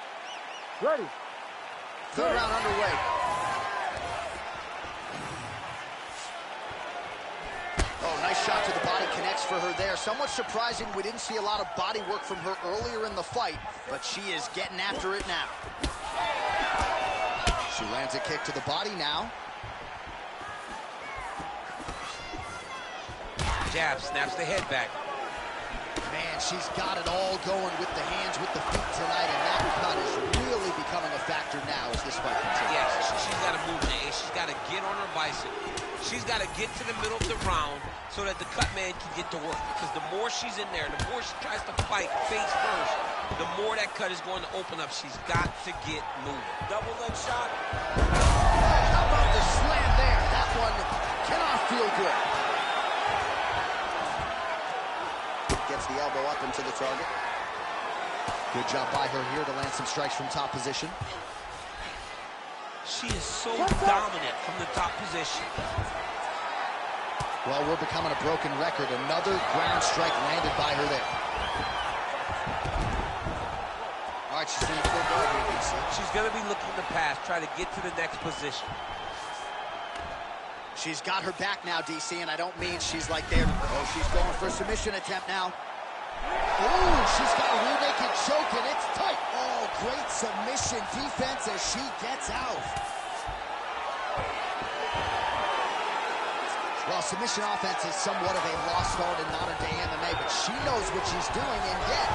Speaker 2: Ready.
Speaker 3: Third round underway. Oh, nice shot to the body, connects for her there. Somewhat surprising, we didn't see a lot of body work from her earlier in the fight, but she is getting after it now. She lands a kick to the body now.
Speaker 4: Jab, snaps the head back.
Speaker 3: Man, she's got it all going with the hands, with the feet tonight, and that cut is really becoming a factor now as this fight continues.
Speaker 4: Yeah, she's got to move the ace. She's got to get on her bicycle. She's got to get to the middle of the round so that the cut man can get to work. Because the more she's in there, the more she tries to fight face first, the more that cut is going to open up. She's got to get moving. Double leg shot.
Speaker 3: How about the slam there? That one cannot feel good. Gets the elbow up into the target. Good job by her here to land some strikes from top position.
Speaker 4: She is so dominant from the top position.
Speaker 3: Well, we're becoming a broken record. Another ground strike landed by her there. All right, she's doing full guard here, DC.
Speaker 4: She's going to be looking to pass, try to get to the next position.
Speaker 3: She's got her back now, DC, and I don't mean she's like there. Oh, she's going for a submission attempt now. Oh, she's got a rear naked choke, and it's tight. Oh, great submission defense as she gets out. Well, submission offense is somewhat of a lost art in modern-day MMA, but she knows what she's doing, and yet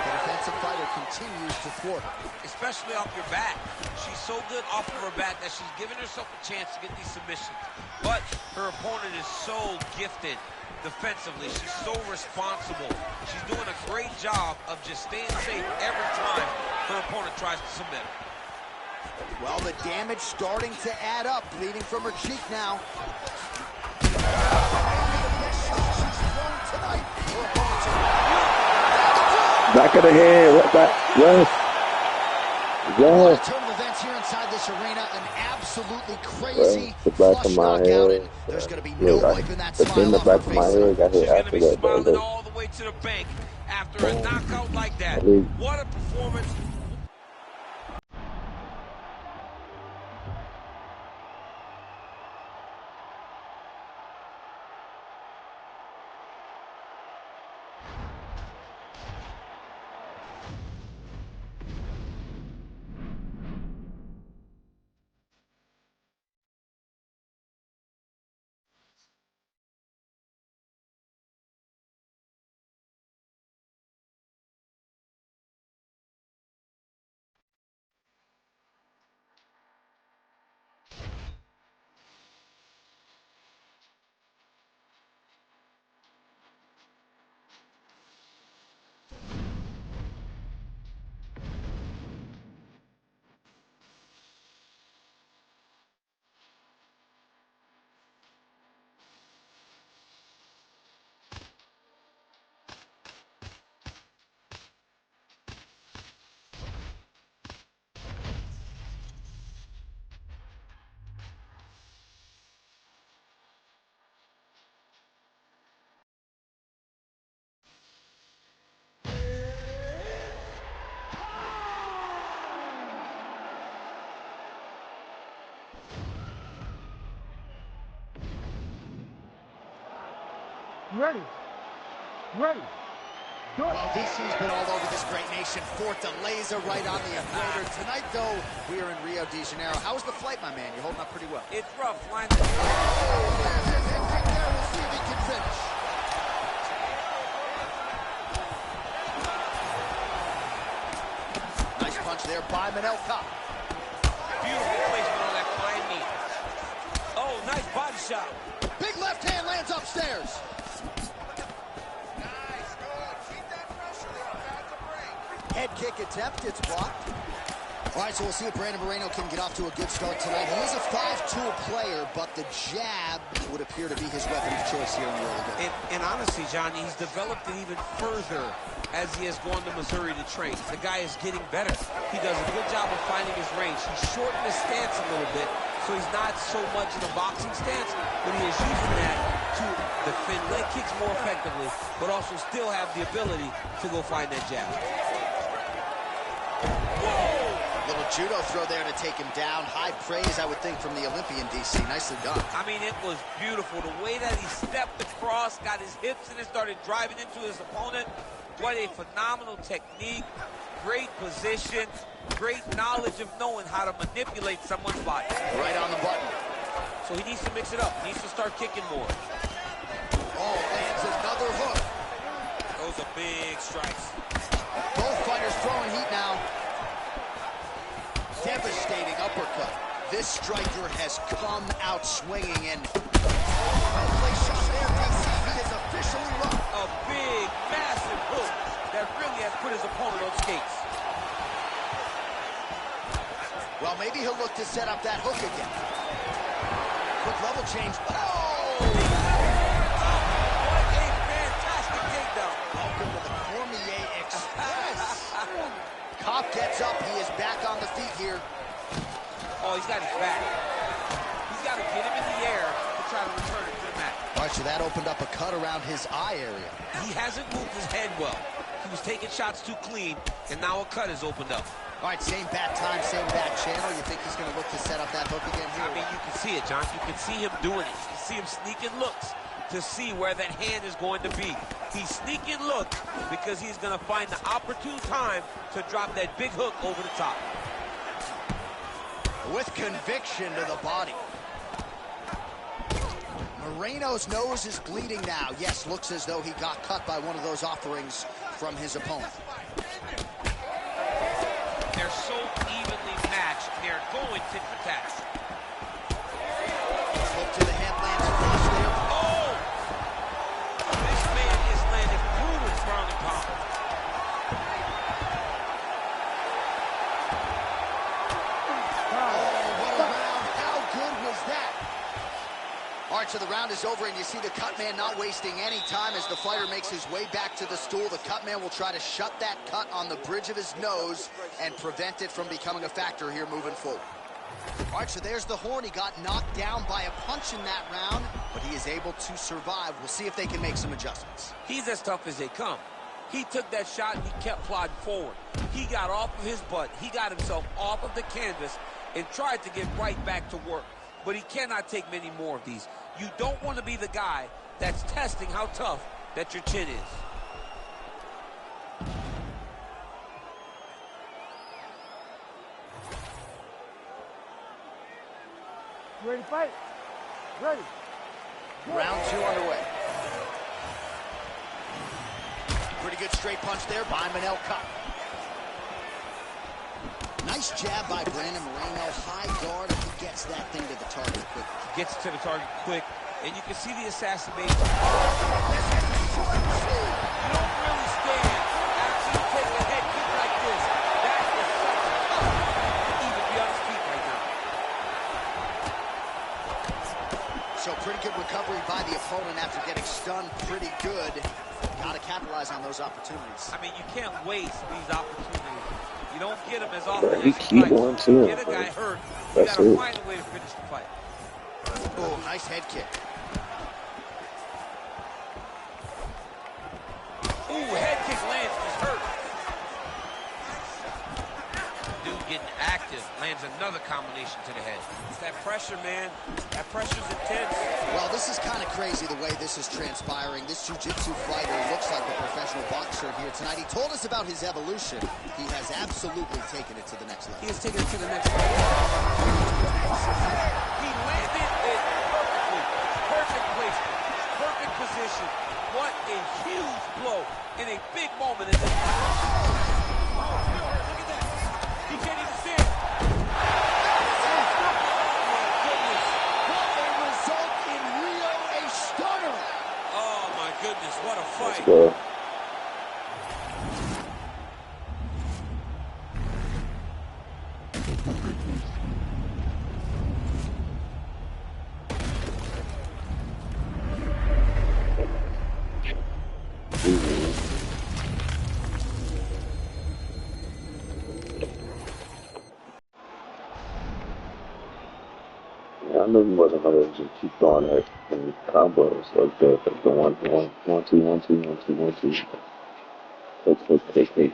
Speaker 3: the defensive fighter continues to thwart her.
Speaker 4: Especially off your back. She's so good off of her back that she's giving herself a chance to get these submissions. But her opponent is so gifted defensively. She's so responsible. She's doing a great job of just staying safe every time her opponent tries to submit her.
Speaker 3: Well, the damage starting to add up, bleeding from her cheek now.
Speaker 1: Back of the head. What back? Yes. Yes.
Speaker 3: Turn of events here inside this arena. An absolutely crazy
Speaker 1: The back of my
Speaker 3: knockout,
Speaker 1: head.
Speaker 3: and there's going to be no wiping that
Speaker 1: But then
Speaker 3: smile
Speaker 1: the
Speaker 3: off her
Speaker 1: back of my
Speaker 3: face.
Speaker 1: head got hit
Speaker 4: She's going to
Speaker 1: after
Speaker 4: be
Speaker 1: that.
Speaker 4: smiling all the way to the bank after a knockout like that. What a performance.
Speaker 2: Ready. Ready. Go.
Speaker 3: Well, DC's been all over this great nation. Fort de laser right on the equator. Tonight, though, we are in Rio de Janeiro. How was the flight, my man? You're holding up pretty well.
Speaker 4: It's rough. Flying
Speaker 3: We'll see if he can finish. Nice punch there by Manel Kape.
Speaker 4: beautiful placement on that flying knee. Oh, nice body shot.
Speaker 3: Big left hand lands upstairs. Head kick attempt, it's blocked. All right, so we'll see if Brandon Moreno can get off to a good start tonight. He is a 5-tool player, but the jab would appear to be his weapon of choice here in the early game.
Speaker 4: And honestly, Johnny, he's developed it even further as he has gone to Missouri to train. The guy is getting better. He does a good job of finding his range. He's shortened his stance a little bit, so he's not so much in a boxing stance, but he is using that to defend leg kicks more effectively, but also still have the ability to go find that jab.
Speaker 3: Little judo throw there to take him down. High praise, I would think, from the Olympian, DC. Nicely done.
Speaker 4: I mean, it was beautiful. The way that he stepped across, got his hips in and started driving into his opponent. What a phenomenal technique. Great position. Great knowledge of knowing how to manipulate someone's body.
Speaker 3: Right on the button.
Speaker 4: So he needs to mix it up. He needs to start kicking more.
Speaker 3: Oh, lands another hook.
Speaker 4: Those are big strikes.
Speaker 3: Both fighters throwing heat now. Devastating uppercut. This striker has come out swinging, and well-placed shot there, DC. He is officially rocked.
Speaker 4: A big, massive hook. that really has put his opponent on skates.
Speaker 3: Well, maybe he'll look to set up that hook again. Quick level change. Oh!
Speaker 4: What a fantastic takedown.
Speaker 3: Welcome to the Cormier Express. Kopp gets up. He is back on the feet here.
Speaker 4: Oh, he's got his back. He's got to get him in the air to try to return it to the mat.
Speaker 3: All right, so that opened up a cut around his eye area.
Speaker 4: He hasn't moved his head well. He was taking shots too clean, and now a cut has opened up.
Speaker 3: All right, same bat time, same bat channel. You think he's going to look to set up that hook again here?
Speaker 4: I mean, you can see it, John. You can see him doing it. You can see him sneaking looks to see where that hand is going to be. He's sneaking looks because he's going to find the opportune time to drop that big hook over the top.
Speaker 3: With conviction to the body. Moreno's nose is bleeding now. Yes, looks as though he got cut by one of those offerings from his opponent.
Speaker 4: They're so evenly matched, they're going tit for tat.
Speaker 3: Look to the head, lands across there.
Speaker 4: Oh! This man is landing brutal ground and pound.
Speaker 3: Oh, what a round. How good was that? All right, so the round is over, and you see the cut man not wasting any time as the fighter makes his way back to the stool. The cut man will try to shut that cut on the bridge of his nose and prevent it from becoming a factor here moving forward. All right, so there's the Horn. He got knocked down by a punch in that round, but he is able to survive. We'll see if they can make some adjustments.
Speaker 4: He's as tough as they come. He took that shot and he kept plodding forward. He got off of his butt. He got himself off of the canvas and tried to get right back to work. But he cannot take many more of these. You don't want to be the guy that's testing how tough that your chin is.
Speaker 2: You ready to fight? Ready.
Speaker 3: Round two underway. Pretty good straight punch there by Manel Kopp. Nice jab by Brandon Moreno. High guard, and he gets that thing to the target quickly.
Speaker 4: Gets to the target quick, and you can see the assassination. You don't really stand after you take a head kick like this. That is such a tough even be on his feet right now.
Speaker 3: So pretty good recovery by the opponent after getting stunned pretty good. Got to capitalize on those opportunities.
Speaker 4: I mean, you can't waste these opportunities. You don't get them as often as
Speaker 1: He
Speaker 4: you
Speaker 1: keep
Speaker 4: like.
Speaker 1: going to
Speaker 4: Get a
Speaker 1: him.
Speaker 4: guy hurt, you
Speaker 1: That's
Speaker 4: gotta
Speaker 1: it.
Speaker 4: find a way to finish the fight.
Speaker 3: Oh, nice head kick.
Speaker 4: Ooh, head kick lands, he's hurt. Dude getting active, lands another combination to the head. It's that pressure, man. That pressure's intense.
Speaker 3: Well, this is kind of crazy the way this is transpiring. This jiu-jitsu fighter looks like a professional boxer here tonight. He told us about his evolution. He has absolutely taken it to the next level.
Speaker 4: He has taken it to the next level. He landed it perfectly. Perfect placement. Perfect position. What a huge blow in a big moment in this. Oh, look at that. He can't even see it. Oh, my goodness. What a
Speaker 1: Let's
Speaker 4: fight.
Speaker 1: go. I knew he wasn't gonna just keep throwing that in combos like that, like the one, two, one, two, one, two, one, two. Take.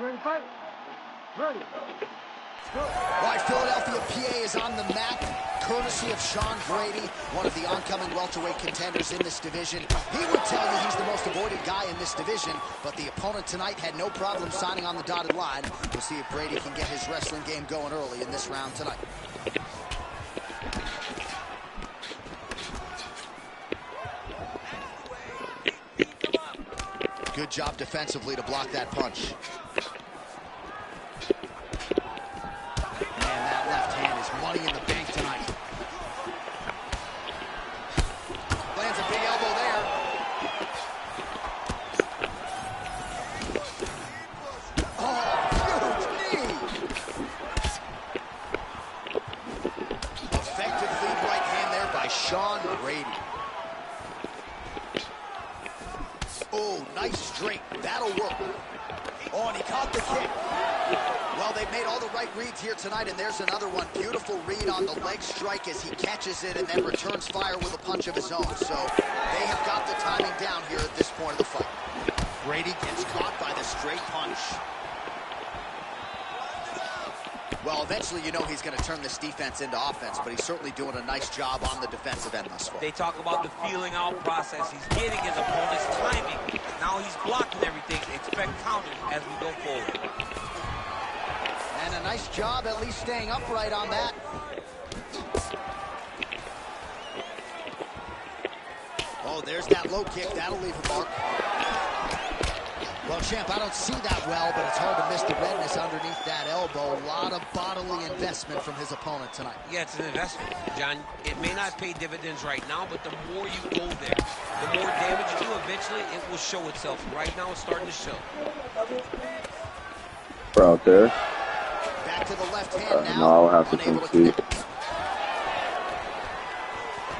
Speaker 2: You ready to fight? Ready. Go.
Speaker 3: All right, Philadelphia PA is on the map, courtesy of Sean Brady, one of the oncoming welterweight contenders in this division. He would tell you he's the most avoided guy in this division, but the opponent tonight had no problem signing on the dotted line. We'll see if Brady can get his wrestling game going early in this round tonight. Good job defensively to block that punch. Man, that left hand is money in the bank tonight. Lands a big elbow there. Oh, huge knee. Effective lead right hand there by Sean Brady. Oh, nice straight. That'll work. Oh, and he caught the kick. Well, they've made all the right reads here tonight, and there's another one. Beautiful read on the leg strike as he catches it and then returns fire with a punch of his own. So they have got the timing down here at this point of the fight. Brady gets caught by the straight punch. Well, eventually you know he's going to turn this defense into offense, but he's certainly doing a nice job on the defensive end thus far.
Speaker 4: They talk about the feeling out process. He's getting his opponent's timing. Now he's blocking everything. Expect counters as we go forward.
Speaker 3: And a nice job at least staying upright on that. Oh, there's that low kick. That'll leave a mark. Well, champ, I don't see that well, but it's hard to miss the redness underneath that elbow. A lot of bodily investment from his opponent tonight.
Speaker 4: Yeah, it's an investment, John. It may not pay dividends right now, but the more you go there, the more damage you do, eventually it will show itself. Right now, it's starting to show.
Speaker 1: We're out there.
Speaker 3: Back to the left hand now.
Speaker 1: No, I'll have to
Speaker 3: Unable
Speaker 1: concede.
Speaker 3: connect.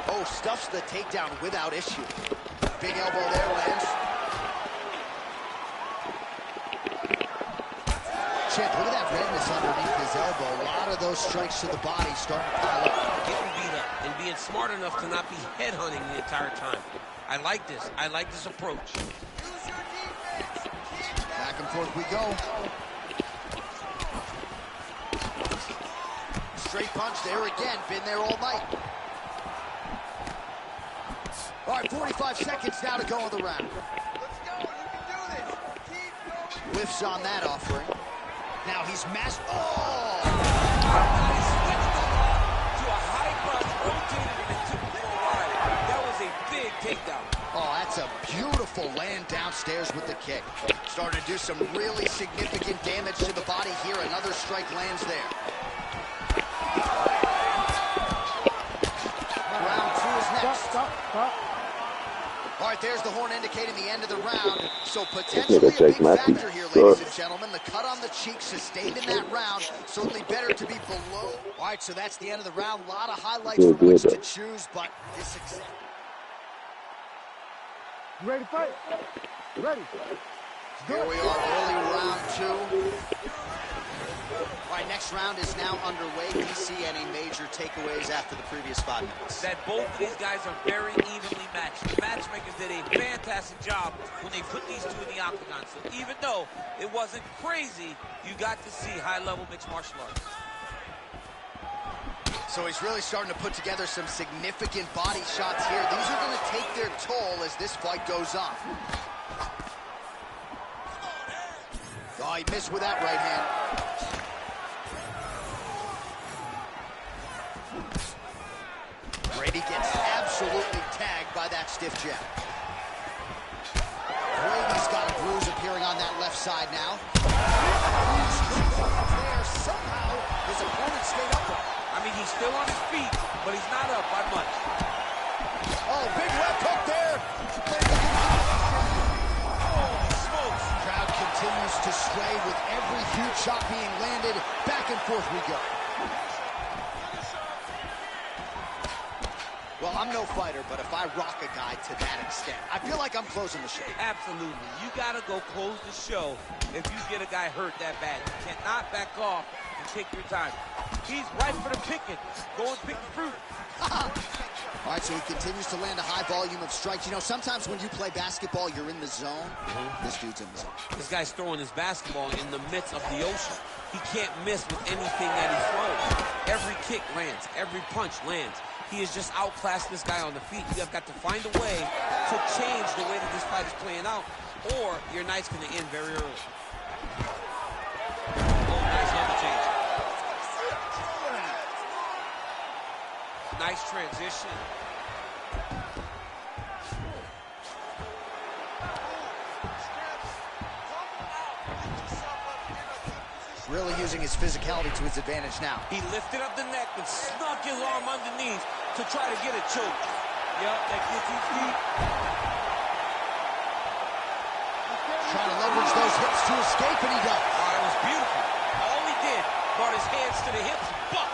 Speaker 3: Oh, stuffs the takedown without issue. Big elbow there lands. Champ, look at that redness underneath his elbow. A lot of those strikes to the body starting to pile up.
Speaker 4: Getting beat up and being smart enough to not be headhunting the entire time. I like this. I like this approach.
Speaker 3: Back and forth we go. Straight punch there again. Been there all night. All right, 45 seconds now to go in the round.
Speaker 2: Let's go. You can do this. Keep going.
Speaker 3: Whiffs on that offering. Now he's masked. Oh!
Speaker 4: Nice swing to a high cross, rotated and it took it for a ride. That was a big takedown.
Speaker 3: Oh, that's a beautiful land downstairs with the kick. Starting to do some really significant damage to the body here. Another strike lands there. Round 2 is next.
Speaker 2: Stop.
Speaker 3: All right, there's the horn indicating the end of the round. So potentially a big factor here, ladies and gentlemen. The cut on the cheek sustained in that round. Certainly better to be below. All right, so that's the end of the round. A lot of highlights from which to choose, but this success.
Speaker 2: You ready to fight? Ready.
Speaker 3: Here we are, early round 2. All right, next round is now underway. Do you see any major takeaways after the previous 5 minutes?
Speaker 4: That both of these guys are very evenly matched. The matchmakers did a fantastic job when they put these two in the octagon. So even though it wasn't crazy, you got to see high-level mixed martial arts.
Speaker 3: So he's really starting to put together some significant body shots here. These are going to take their toll as this fight goes on. Oh, he missed with that right hand. Brady gets absolutely tagged by that stiff jab. Brady's got a bruise appearing on that left side now. There, somehow his opponent stayed upright.
Speaker 4: I mean, he's still on his feet, but he's not up by much.
Speaker 3: Oh, big left hook there.
Speaker 4: Holy smokes.
Speaker 3: Crowd continues to sway with every huge shot being landed. Back and forth we go. Well, I'm no fighter, but if I rock a guy to that extent, I feel like I'm closing the show.
Speaker 4: Absolutely. You got to go close the show if you get a guy hurt that bad. You cannot back off and take your time. He's right for the picking. Go and pick the fruit.
Speaker 3: All right, so he continues to land a high volume of strikes. You know, sometimes when you play basketball, you're in the zone. This dude's in the zone.
Speaker 4: This guy's throwing his basketball in the midst of the ocean. He can't miss with anything that he throws. Every kick lands. Every punch lands. He is just outclassed this guy on the feet. You have got to find a way to change the way that this fight is playing out, or your night's going to end very early. Oh, nice number change. Nice transition.
Speaker 3: Really using his physicality to his advantage now.
Speaker 4: He lifted up the neck and snuck his arm underneath to try to get a choke. Yep, that guillotine feet.
Speaker 3: Trying to leverage those hips to escape, and he does.
Speaker 4: Oh, that was beautiful. All he did, brought his hands to the hips, but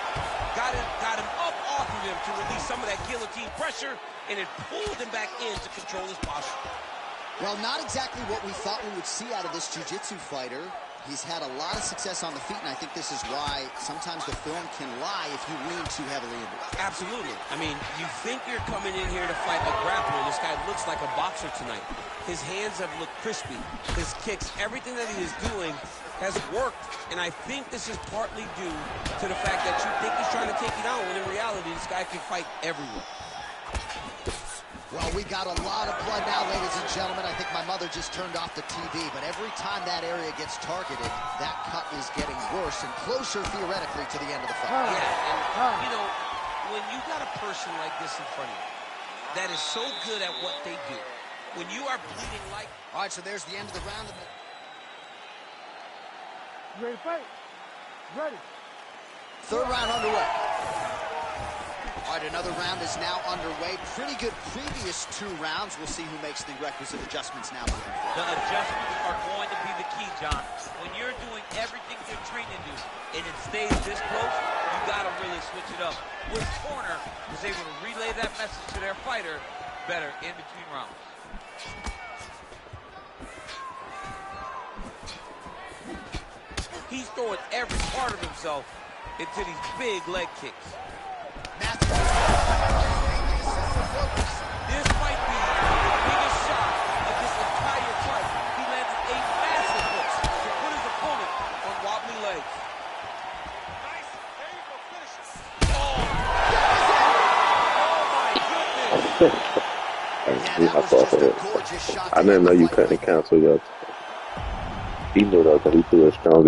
Speaker 4: got him up off of him to release some of that guillotine pressure, and it pulled him back in to control his posture.
Speaker 3: Well, not exactly what we thought we would see out of this jiu-jitsu fighter. He's had a lot of success on the feet, and I think this is why sometimes the form can lie if you lean too heavily into it.
Speaker 4: Absolutely. I mean, you think you're coming in here to fight a grappler. This guy looks like a boxer tonight. His hands have looked crispy. His kicks, everything that he is doing has worked, and I think this is partly due to the fact that you think he's trying to take you down, when in reality, this guy can fight everywhere.
Speaker 3: Well, we got a lot of blood now, ladies and gentlemen. I think my mother just turned off the TV, but every time that area gets targeted, that cut is getting worse and closer, theoretically, to the end of the fight.
Speaker 4: Yeah, and, you know, when you got a person like this in front of you that is so good at what they do, when you are bleeding like...
Speaker 3: All right, so there's the end of the round.
Speaker 2: You ready to fight? Ready.
Speaker 3: Third round underway. All right, another round is now underway. Pretty good previous two rounds. We'll see who makes the requisite adjustments now moving forward.
Speaker 5: The adjustments are going to be the key, John. When you're doing everything you're trained to do and it stays this close, you got to really switch it up. Which corner was able to relay that message to their fighter better in between rounds?
Speaker 4: He's throwing every part of himself into these big leg kicks.
Speaker 3: Matthew.
Speaker 4: This might be the biggest shot of this entire fight. He landed a massive hook to put his opponent on wobbly legs.
Speaker 3: Yeah, that was just a gorgeous shot.
Speaker 1: I didn't know you couldn't cancel your. He knew though that he threw it strong.